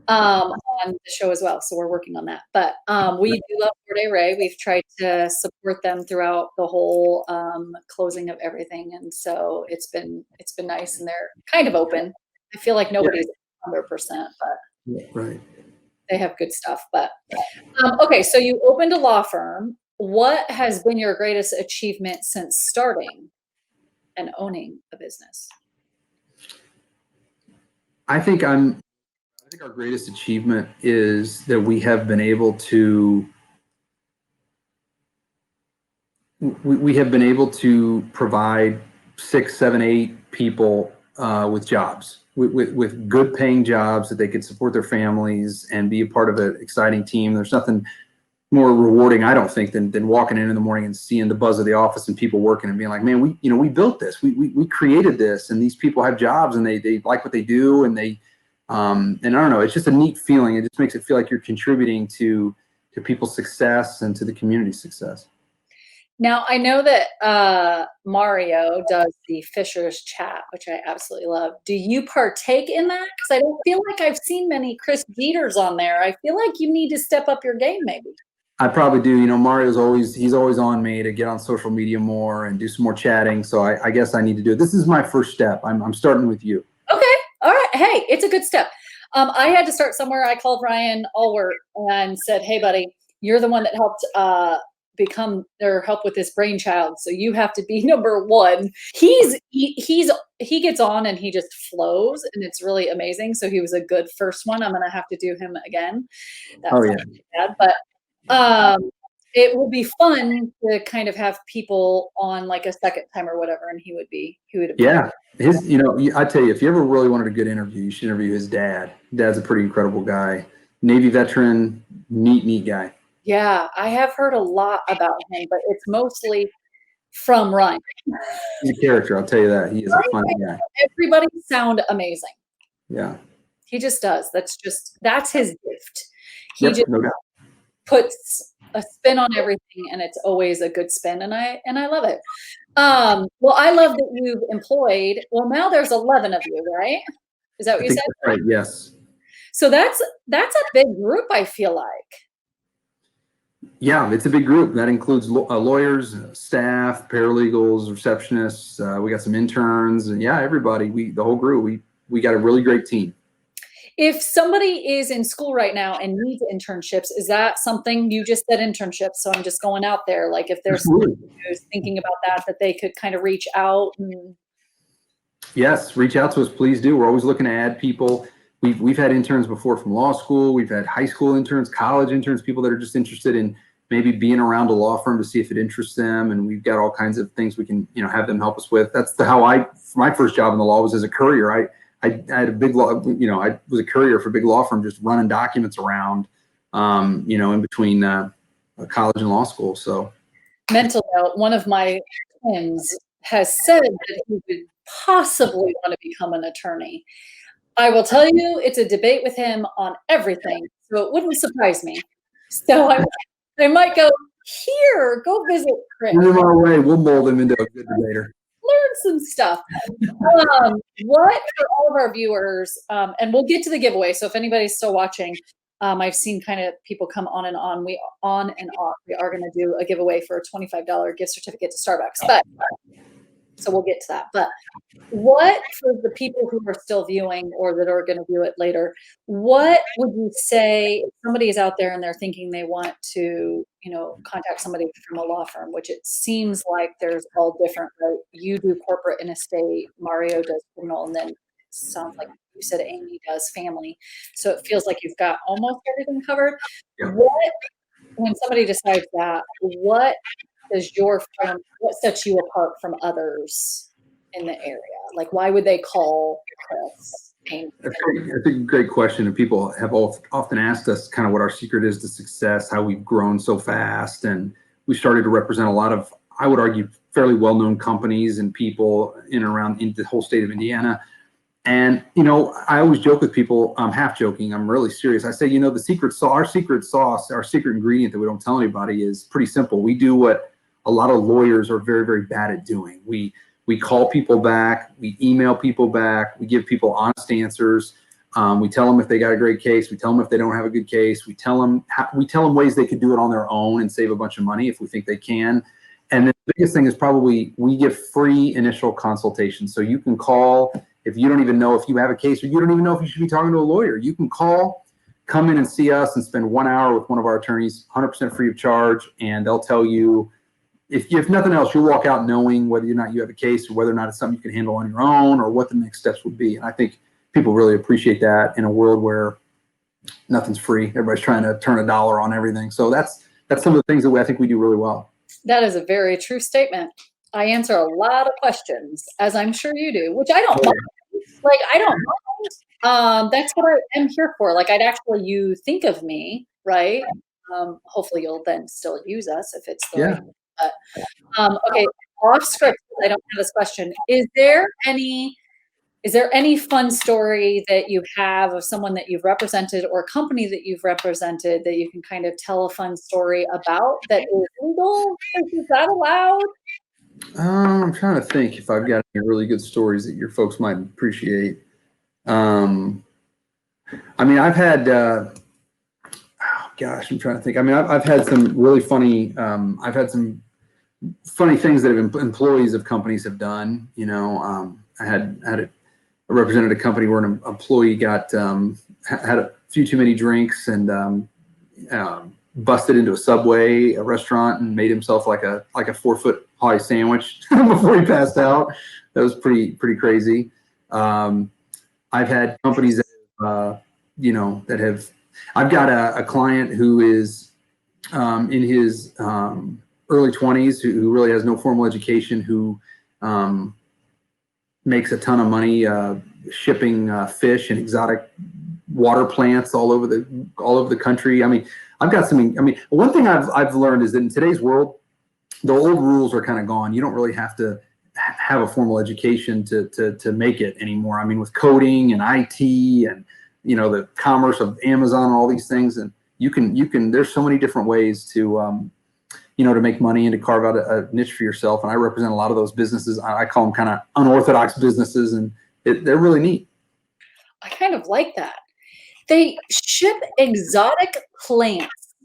A: on the show as well. So we're working on that. But we do love 4 Day Ray. We've tried to support them throughout the whole closing of everything, and so it's been nice, and they're kind of open. I feel like nobody's 100%, but
B: right.
A: They have good stuff. But okay, so you opened a law firm. What has been your greatest achievement since starting and owning a business?
B: I think our greatest achievement is that we have been able to provide 6, 7, 8 people with jobs, with good paying jobs that they could support their families and be a part of an exciting team. There's nothing more rewarding, I don't think, than walking in the morning and seeing the buzz of the office and people working and being like, man, we built this, we created this, and these people have jobs and they like what they do, and they and I don't know, it's just a neat feeling. It just makes it feel like you're contributing to people's success and to the community's success.
A: Now, I know that Mario does the Fishers chat, which I absolutely love. Do you partake in that? Because I don't feel like I've seen many Chris Jeters on there. I feel like you need to step up your game, maybe.
B: I probably do. Mario's always on me to get on social media more and do some more chatting. So I guess I need to do it. This is my first step. I'm starting with you.
A: Okay. All right. Hey, it's a good step. I had to start somewhere. I called Ryan Allward and said, hey, buddy, you're the one that helped help with this brainchild. So you have to be number one. He gets on and he just flows, and it's really amazing. So he was a good first one. I'm going to have to do him again. That's
B: not
A: bad, but it will be fun to kind of have people on like a second time or whatever, and he would
B: Yeah. I tell you, if you ever really wanted a good interview, you should interview his dad. Dad's a pretty incredible guy. Navy veteran, neat guy.
A: Yeah, I have heard a lot about him, but it's mostly from Ryan.
B: He's a character, I'll tell you that. He is a funny guy.
A: Everybody sound amazing.
B: Yeah.
A: He just does. That's his gift. He
B: Yep,
A: just
B: no doubt.
A: puts a spin on everything, and it's always a good spin, and I love it. Well, I love that you've employed. Well, now there's 11 of you, right? Is that what you said?
B: That's right. Yes.
A: So that's a big group, I feel like.
B: Yeah, it's a big group. That includes lawyers, staff, paralegals, receptionists. We got some interns, and yeah, everybody. The whole group. We got a really great team.
A: If somebody is in school right now and needs internships, is that something you just said internships? So I'm just going out there. Like if there's somebody who's thinking about that they could kind of reach out.
B: Yes, reach out to us, please do. We're always looking to add people. We've had interns before from law school. We've had high school interns, college interns, people that are just interested in maybe being around a law firm to see if it interests them. And we've got all kinds of things we can, have them help us with. That's my first job in the law was as a courier. I had a big law, I was a courier for a big law firm, just running documents around, in between college and law school. So,
A: mental note, one of my twins has said that he would possibly want to become an attorney. I will tell you, it's a debate with him on everything, so it wouldn't surprise me. So I might go, here, go visit Chris.
B: Move our way. We'll mold him into a good debater.
A: Learn some stuff. What for all of our viewers, and we'll get to the giveaway. So if anybody's still watching, I've seen kind of people come on and on. On and off. We are going to do a giveaway for a $25 gift certificate to Starbucks. But so we'll get to that. But what for the people who are still viewing or that are going to view it later, what would you say if somebody is out there and they're thinking they want to, contact somebody from a law firm, which it seems like there's all different, right? You do corporate and estate, Mario does criminal, and then it sounds like you said Amy does family. So it feels like you've got almost everything covered. Yeah. When somebody decides that, what does what sets you apart from others in the area? Like, why would they call Chris?
B: That's a great question. And people have often asked us kind of what our secret is to success, how we've grown so fast. And we started to represent a lot of, I would argue, fairly well-known companies and people in the whole state of Indiana. And, I always joke with people, I'm half joking, I'm really serious. I say, the secret sauce, our secret ingredient that we don't tell anybody is pretty simple. We do what a lot of lawyers are very, very bad at doing. We call people back, we email people back, we give people honest answers. We tell them if they got a great case, we tell them if they don't have a good case, we tell them ways they could do it on their own and save a bunch of money if we think they can. And then the biggest thing is probably we give free initial consultations. So you can call if you don't even know if you have a case or you don't even know if you should be talking to a lawyer. You can call, come in and see us and spend 1 hour with one of our attorneys, 100% free of charge, and they'll tell you, if nothing else, you'll walk out knowing whether or not you have a case or whether or not it's something you can handle on your own or what the next steps would be. And I think people really appreciate that in a world where nothing's free. Everybody's trying to turn a dollar on everything. So that's some of the things that I think we do really well.
A: That is a very true statement. I answer a lot of questions, as I'm sure you do, which I don't mind. Like, I don't mind. That's what I am here for. Like, you think of me, right? Hopefully you'll then still use us if it's the right. But, okay, off script, I don't have this question. Is there any fun story that you have of someone that you've represented or a company that you've represented that you can kind of tell a fun story about that is legal? Is that allowed?
B: I'm trying to think if I've got any really good stories that your folks might appreciate. I've had, I'm trying to think. I've had some really funny, I've had some funny things that employees of companies have done. I represented a company where an employee got had a few too many drinks and busted into a Subway, a restaurant, and made himself like a 4-foot high sandwich before he passed out. That was pretty crazy. I've had companies that I've got a client who is in his early 20s who really has no formal education, who makes a ton of money shipping fish and exotic water plants all over the country. I mean, I've got something. I mean, one thing I've learned is that in today's world, the old rules are kind of gone. You don't really have to have a formal education to make it anymore. I mean, with coding and IT and the commerce of Amazon and all these things, and you can there's so many different ways to to make money and to carve out a niche for yourself. And I represent a lot of those businesses. I call them kind of unorthodox businesses, and they're really neat.
A: I kind of like that. They ship exotic plants.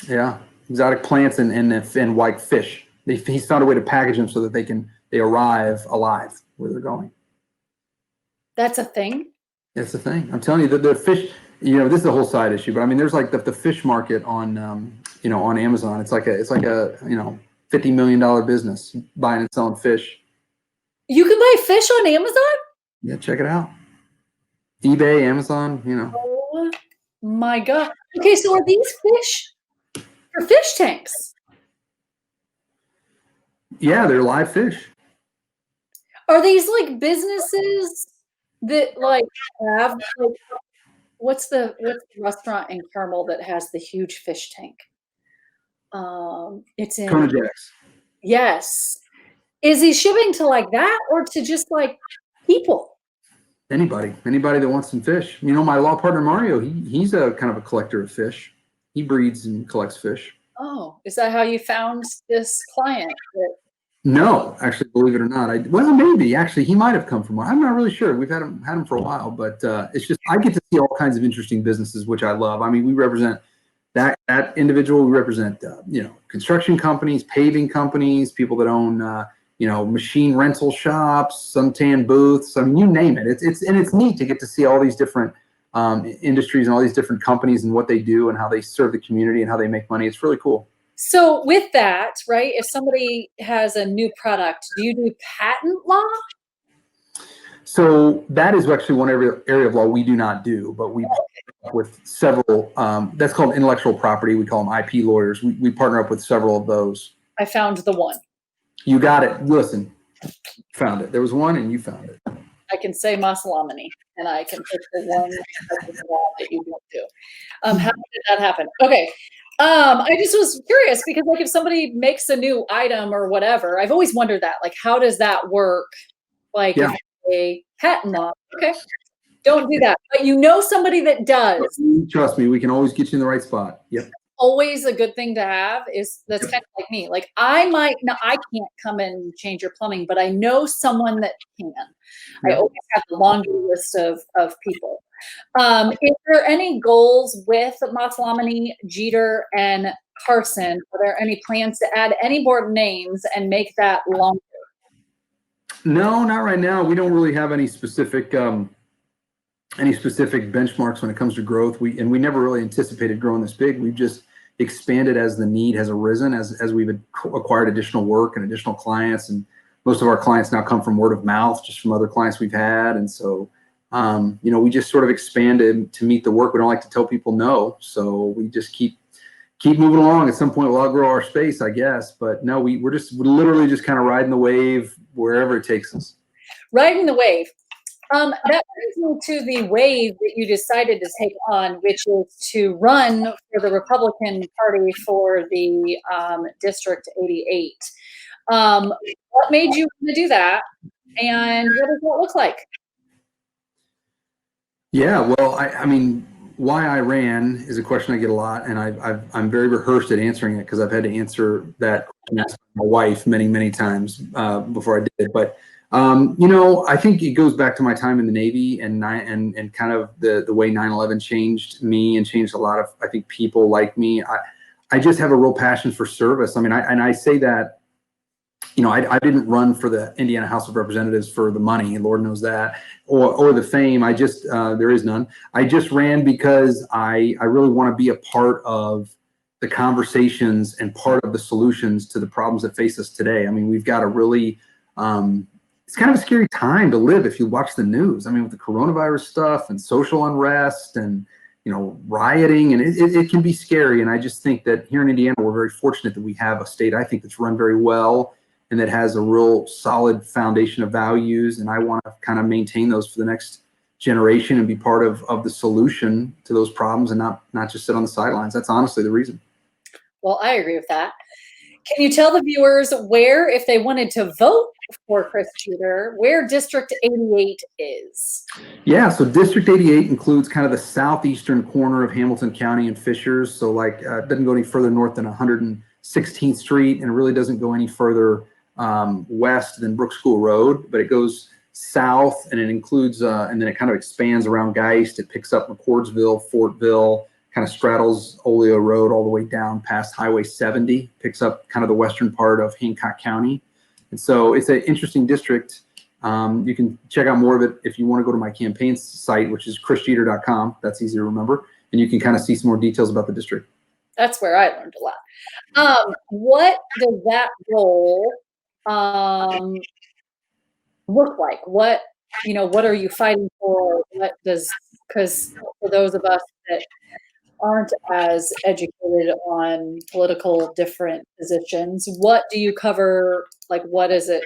B: Yeah, exotic plants and like fish. He's found a way to package them so that they arrive alive where they're going.
A: That's a thing.
B: That's the thing. I'm telling you that the fish. This is a whole side issue, but I mean, there's like the fish market on on Amazon. It's like a $50 million business buying and selling fish.
A: You can buy fish on Amazon?
B: Yeah, check it out. eBay, Amazon,
A: Oh my God. Okay, so are these fish for fish tanks?
B: Yeah, they're live fish.
A: Are these like businesses that like have like what's the restaurant in Carmel that has the huge fish tank? It's in
B: Kona Jacks.
A: Yes. Is he shipping to like that or to just like people?
B: Anybody that wants some fish. My law partner Mario, he's a kind of a collector of fish. He breeds and collects fish.
A: Oh, is that how you found this client?
B: No, actually, believe it or not, maybe actually he might have come from. I'm not really sure. We've had him for a while, but it's just I get to see all kinds of interesting businesses, which I love. I mean, we represent that individual. We represent construction companies, paving companies, people that own machine rental shops, suntan booths. I mean, you name it. It's neat to get to see all these different industries and all these different companies and what they do and how they serve the community and how they make money. It's really cool.
A: So with that, right, if somebody has a new product, do you do patent law?
B: So that is actually one area of law we do not do, but we partner up with several, that's called intellectual property. We call them IP lawyers. We partner up with several of those.
A: I found the one.
B: You got it. Listen, found it. There was one and you found it.
A: I can say Masalamani and I can pick the one that you don't do. How did that happen? Okay. I just was curious because like if somebody makes a new item or whatever, I've always wondered that, like, how does that work? Like if a patent law, okay, don't do that. But somebody that does.
B: Trust me, we can always get you in the right spot. Yep.
A: Always a good thing to have is that's kind of like me. Like I can't come and change your plumbing, but I know someone that can. I always have the laundry list of people. Is there any goals with Masalamani, Jeter, and Carson? Are there any plans to add any more names and make that longer?
B: No, not right now. We don't really have any specific benchmarks when it comes to growth. We never really anticipated growing this big. We've just expanded as the need has arisen, as we've acquired additional work and additional clients. And most of our clients now come from word of mouth, just from other clients we've had. And so, we just sort of expanded to meet the work. We don't like to tell people no. So we just keep moving along. At some point we'll outgrow our space, I guess. But no, we're literally just kind of riding the wave wherever it takes us.
A: Riding the wave. That brings me to the wave that you decided to take on, which is to run for the Republican Party for the District 88. What made you want to do that, and what does that look like?
B: Yeah, well, I mean, why I ran is a question I get a lot, and I'm very rehearsed at answering it because I've had to answer that question asked by my wife many times before I did. But I think it goes back to my time in the Navy and kind of the way 9/11 changed me and changed a lot of, I think, people like me. I just have a real passion for service. I mean, I say that, I didn't run for the Indiana House of Representatives for the money, Lord knows that, or the fame. I just, there is none. I just ran because I really want to be a part of the conversations and part of the solutions to the problems that face us today. I mean, we've got a really, it's kind of a scary time to live if you watch the news. I mean, with the coronavirus stuff and social unrest and rioting, and it can be scary. And I just think that here in Indiana, we're very fortunate that we have a state, I think, that's run very well and that has a real solid foundation of values. And I want to kind of maintain those for the next generation and be part of the solution to those problems and not just sit on the sidelines. That's honestly the reason.
A: Well, I agree with that. Can you tell the viewers where, if they wanted to vote for Chris Jeter, where District 88 is?
B: Yeah, so District 88 includes kind of the southeastern corner of Hamilton County and Fishers. So it doesn't go any further north than 116th Street, and it really doesn't go any further west than Brook School Road, but it goes south, and it includes, and then it kind of expands around Geist. It picks up McCordsville, Fortville, kind of straddles Oleo Road all the way down past Highway 70, picks up kind of the western part of Hancock County. And so it's an interesting district. You can check out more of it if you want to go to my campaign site, which is chrisjeter.com. That's easy to remember. And you can kind of see some more details about the district.
A: That's where I learned a lot. What does that role look like? What are you fighting for? Because for those of us that aren't as educated on political different positions, what do you cover? Like, what is it?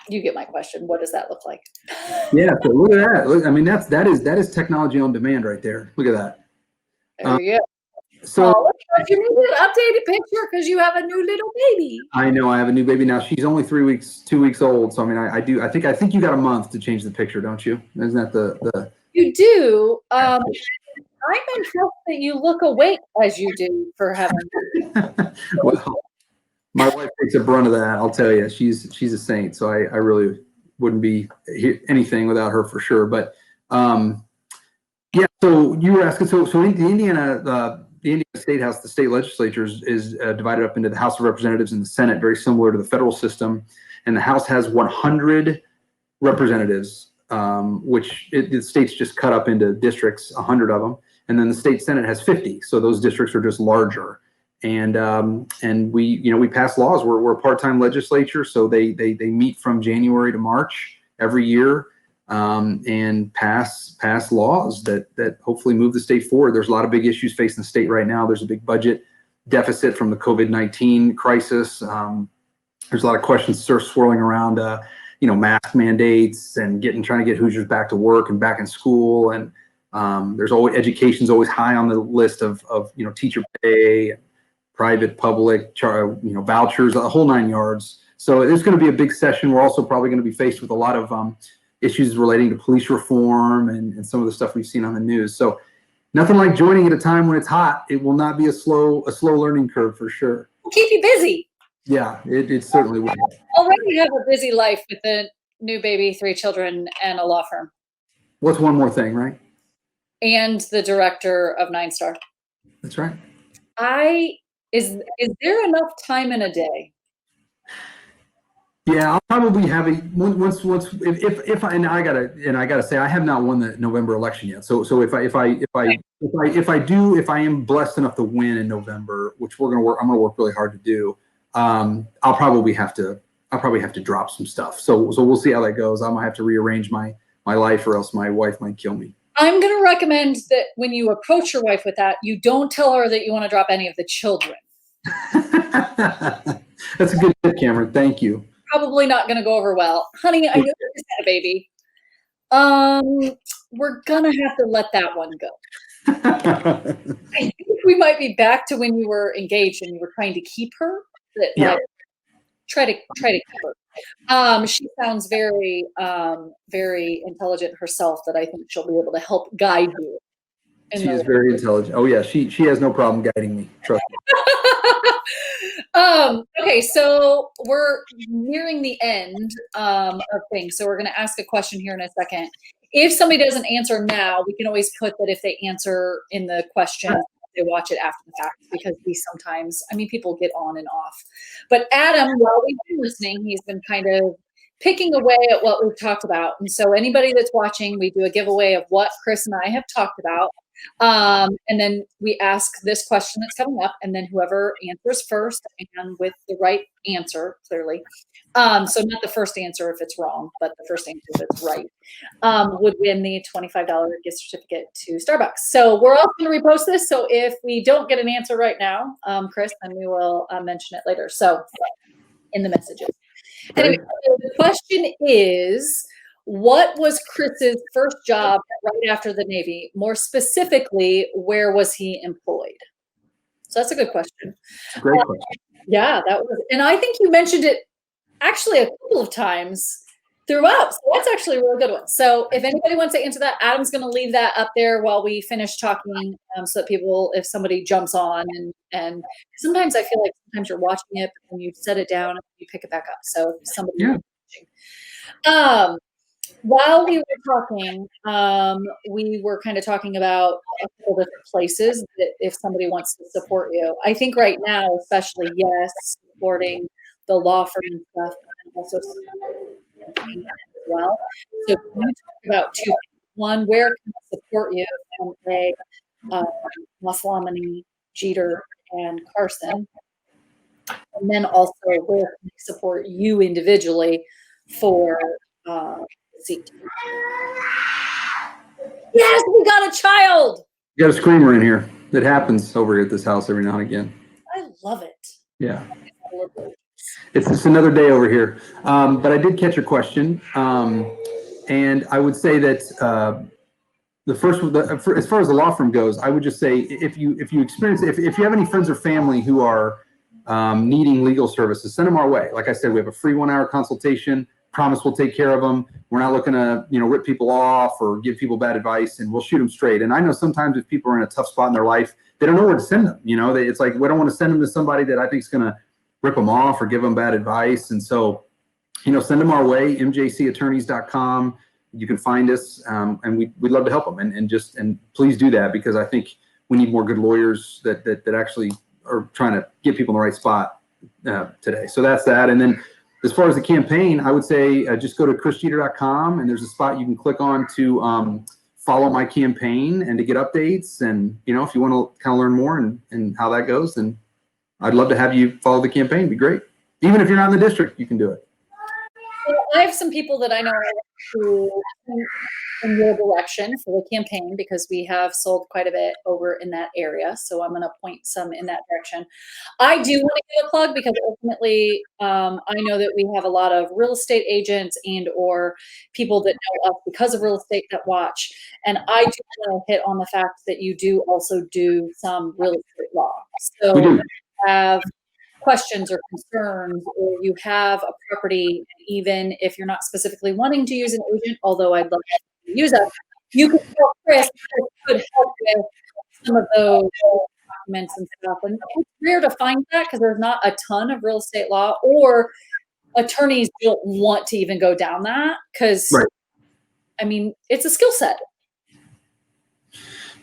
A: You get my question. What does that look like?
B: Yeah, so look at that. Look, I mean, that is technology on demand right there. Look at that.
A: There you go.
B: So
A: you need an updated picture because you have a new little baby.
B: I know I have a new baby now. She's only 2 weeks old. So I mean, I think you got a month to change the picture, don't you? Isn't that the?
A: You do. I'm impressed that you look awake as you do for heaven.
B: Well, my wife takes a brunt of that. I'll tell you, she's a saint. So I really wouldn't be anything without her for sure. But yeah. So you were asking. So in the Indiana State House, the state legislature is divided up into the House of Representatives and the Senate, very similar to the federal system. And the House has 100 representatives, which the states just cut up into districts, 100 of them. And then the state Senate has 50. So those districts are just larger. And we pass laws. We're a part-time legislature, so they meet from January to March every year, and pass laws that hopefully move the state forward. There's a lot of big issues facing the state right now. There's a big budget deficit from the COVID-19 crisis. There's a lot of questions swirling around, mask mandates and trying to get Hoosiers back to work and back in school. And education's always high on the list of teacher pay, private, public, vouchers, a whole 9 yards. So it's going to be a big session. We're also probably going to be faced with a lot of issues relating to police reform and some of the stuff we've seen on the news. So nothing like joining at a time when it's hot. It will not be a slow learning curve for sure.
A: We'll keep you busy.
B: Yeah, it certainly will.
A: Already have a busy life with a new baby, 3 children, and a law firm.
B: What's one more thing, right?
A: And the director of 9 Star.
B: That's right.
A: Is there enough time in a day?
B: Yeah, I'll probably have once if I gotta say I have not won the November election yet. So if I am blessed enough to win in November, which I'm gonna work really hard to do. I'll probably have to drop some stuff. So we'll see how that goes. I might have to rearrange my life, or else my wife might kill me.
A: I'm going to recommend that when you approach your wife with that, you don't tell her that you want to drop any of the children.
B: That's a good tip, Cameron. Thank you.
A: Probably not going to go over well. Honey, I know you just had a baby. We're going to have to let that one go. I think we might be back to when you were engaged and you were trying to keep her. Try to keep her. She sounds very, very intelligent herself, that I think she'll be able to help guide you.
B: She is very intelligent. Oh yeah, she has no problem guiding me. Trust me.
A: Okay, so we're nearing the end of things. So we're going to ask a question here in a second. If somebody doesn't answer now, we can always put that if they answer in the question, they watch it after the fact, because we sometimes, people get on and off. But Adam, while we've been listening, he's been kind of picking away at what we've talked about. And so anybody that's watching, we do a giveaway of what Chris and I have talked about. And then we ask this question that's coming up, and then whoever answers first and with the right answer, clearly. So not the first answer if it's wrong, but the first answer if it's right, would win the $25 gift certificate to Starbucks. So we're also going to repost this. So if we don't get an answer right now, Chris, then we will mention it later. So in the messages. Anyway, so the question is, what was Chris's first job right after the Navy? More specifically, where was he employed? So that's a good question.
B: Great question.
A: Yeah, that was, and I think you mentioned it actually a couple of times throughout. So that's actually a really good one. So if anybody wants to answer that, Adam's going to leave that up there while we finish talking, so that people, if somebody jumps on, and sometimes I feel like sometimes you're watching it, but when you set it down and you pick it back up. So if somebody, while we were talking, we were kind of talking about a couple different places that if somebody wants to support you. I think right now, especially, yes, supporting the law firm and stuff, and also as well. So can you talk about two things? One, where can I support you from a Maslamani, Jeter, and Carson? And then also, where can I support you individually for seat? Yes, we got a child.
B: You got a screamer in here. It happens over here at this house every now and again.
A: I love it.
B: Yeah. It's just another day over here. But I did catch your question. And I would say that the first, as far as the law firm goes, I would just say if you experience, if you have any friends or family who are needing legal services, send them our way. Like I said, we have a free 1-hour consultation. Promise we'll take care of them. We're not looking to, rip people off or give people bad advice, and we'll shoot them straight. And I know sometimes if people are in a tough spot in their life, they don't know where to send them. It's like, we don't want to send them to somebody that I think is going to rip them off or give them bad advice. And so, send them our way, mjcattorneys.com. You can find us, and we'd love to help them. And please do that, because I think we need more good lawyers that actually are trying to get people in the right spot today. So that's that. And then as far as the campaign, I would say just go to chrisjeter.com, and there's a spot you can click on to follow my campaign and to get updates. And, if you want to kind of learn more and how that goes, then I'd love to have you follow the campaign. It'd be great. Even if you're not in the district, you can do it.
A: Well, I have some people that I know who in your direction for the campaign, because we have sold quite a bit over in that area. So I'm going to point some in that direction. I do want to give a plug, because ultimately I know that we have a lot of real estate agents and or people that know us because of real estate that watch. And I do want to hit on the fact that you do also do some real estate law. So if you have questions or concerns, or you have a property, even if you're not specifically wanting to use an agent, although I'd love to use us, you can call Chris. Chris could help with some of those documents and stuff. And it's rare to find that, because there's not a ton of real estate law, or attorneys don't want to even go down that, because I mean, it's a skill set.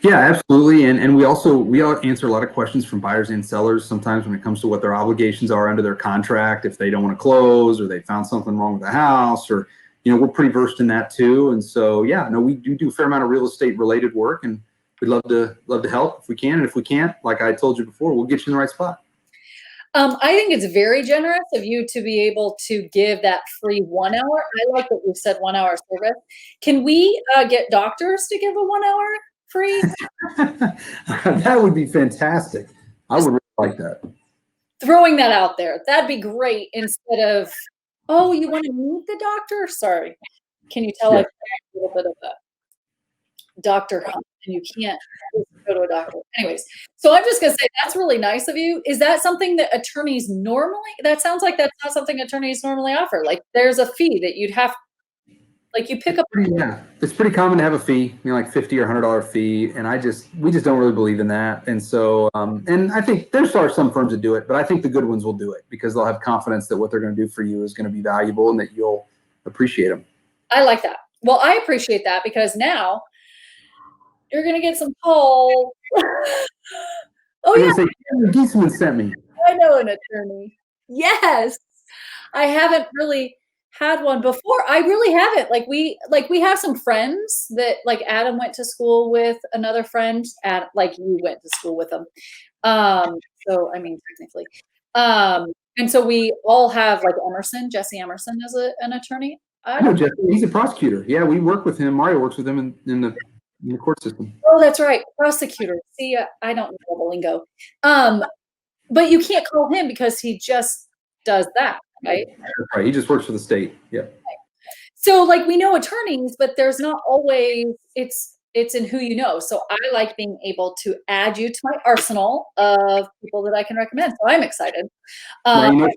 B: Yeah, absolutely. And we answer a lot of questions from buyers and sellers sometimes when it comes to what their obligations are under their contract, if they don't want to close, or they found something wrong with the house, or, we're pretty versed in that too. And so, we do a fair amount of real estate related work, and we'd love to help if we can. And if we can't, like I told you before, we'll get you in the right spot.
A: I think it's very generous of you to be able to give that free 1 hour. I like that you said 1 hour service. Can we get doctors to give a 1 hour free?
B: That would be fantastic. I would really like that.
A: Throwing that out there. That'd be great, instead of, oh, you want to meet the doctor? Sorry. Can you tell us a little bit of a doctor hunt, and you can't go to a doctor? Anyways, so I'm just going to say that's really nice of you. Is that something that attorneys normally, that sounds like that's not something attorneys normally offer. Like, there's a fee that you'd have, like, you pick up.
B: Yeah, it's pretty common to have a fee, like $50 or $100 fee, and we just don't really believe in that. And so, and I think there are some firms that do it, but I think the good ones will do it, because they'll have confidence that what they're going to do for you is going to be valuable and that you'll appreciate them.
A: I like that. Well, I appreciate that, because now you're going to get some calls. Oh yeah,
B: Geesaman sent me.
A: I know an attorney. Yes, I haven't really had one before. I really haven't. We have some friends that like Adam went to school with another friend at like you went to school with them. So I mean technically. And so we all have like Jesse Emerson as an attorney.
B: I know Jesse. He's a prosecutor. Yeah, we work with him. Mario works with him in the court system.
A: Oh, that's right. Prosecutor. See, I don't know the lingo. But you can't call him because he just does that, right?
B: Right. He just works for the state. Yeah.
A: So like we know attorneys, but there's not always it's in who you know. So I like being able to add you to my arsenal of people that I can recommend. So I'm excited. And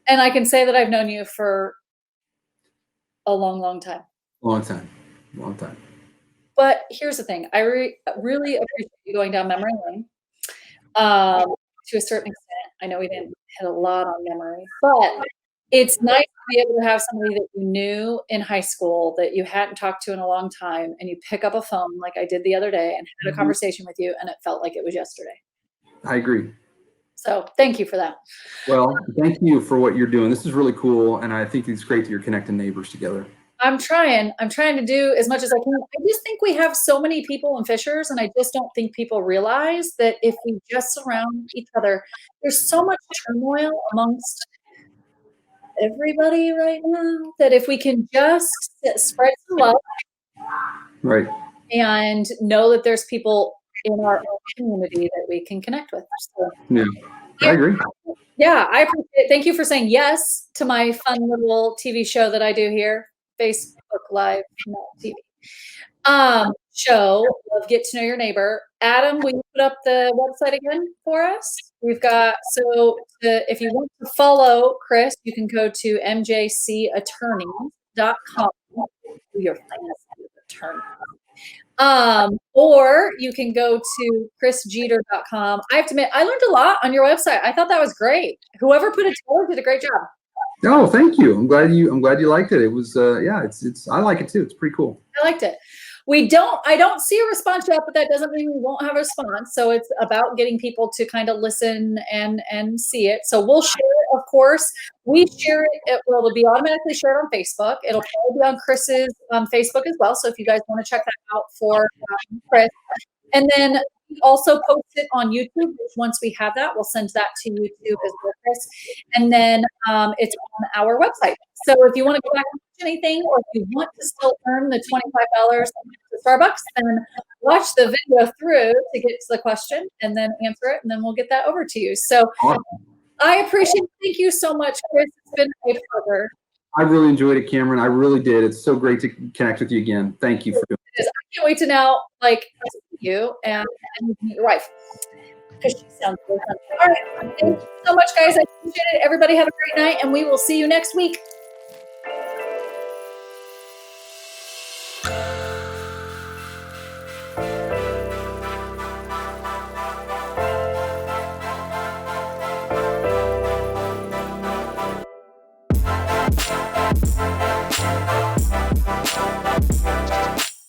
A: I can say that I've known you for a long, long time.
B: Long time.
A: But here's the thing. I really appreciate you going down memory lane. To a certain extent. I know we didn't hit a lot on memory, but it's nice to be able to have somebody that you knew in high school that you hadn't talked to in a long time, and you pick up a phone like I did the other day and had a conversation with you, and it felt like it was yesterday.
B: I agree.
A: So thank you for that.
B: Well, thank you for what you're doing. This is really cool, and I think it's great that you're connecting neighbors together. I'm trying
A: to do as much as I can. I just think we have so many people in Fishers, and I just don't think people realize that if we just surround each other, there's so much turmoil amongst everybody right now that if we can just spread some love,
B: right,
A: and know that there's people in our own community that we can connect with. So,
B: yeah, I agree.
A: Yeah, I appreciate it. Thank you for saying yes to my fun little TV show that I do here. Facebook Live, not TV. Show of Get to Know Your Neighbor. Adam, will you put up the website again for us? We've got, if you want to follow Chris, you can go to mjcattorneys.com. Your fancy attorney. Or you can go to chrisjeter.com. I have to admit, I learned a lot on your website. I thought that was great. Whoever put it together did a great job.
B: Oh, thank you. I'm glad you liked it. It was, yeah, I like it too. It's pretty cool.
A: I liked it. I don't see a response yet, but that doesn't mean we won't have a response. So it's about getting people to kind of listen and see it. So we'll share it, of course. We share it. It'll be automatically shared on Facebook. It'll probably be on Chris's Facebook as well. So if you guys want to check that out for Chris. And then we also post it on YouTube, which once we have that, we'll send that to YouTube as well, Chris. And then it's on our website. So if you want to go back and watch anything, or if you want to still earn the $25 to Starbucks, then watch the video through to get to the question and then answer it, and then we'll get that over to you. So awesome. I appreciate it. Thank you so much, Chris. It's been a pleasure.
B: I really enjoyed it, Cameron. I really did. It's so great to connect with you again. Thank you for doing it.
A: I can't wait to now meet you and meet your wife, because she sounds really fun. All right. Thank you so much, guys. I appreciate it. Everybody have a great night, and we will see you next week.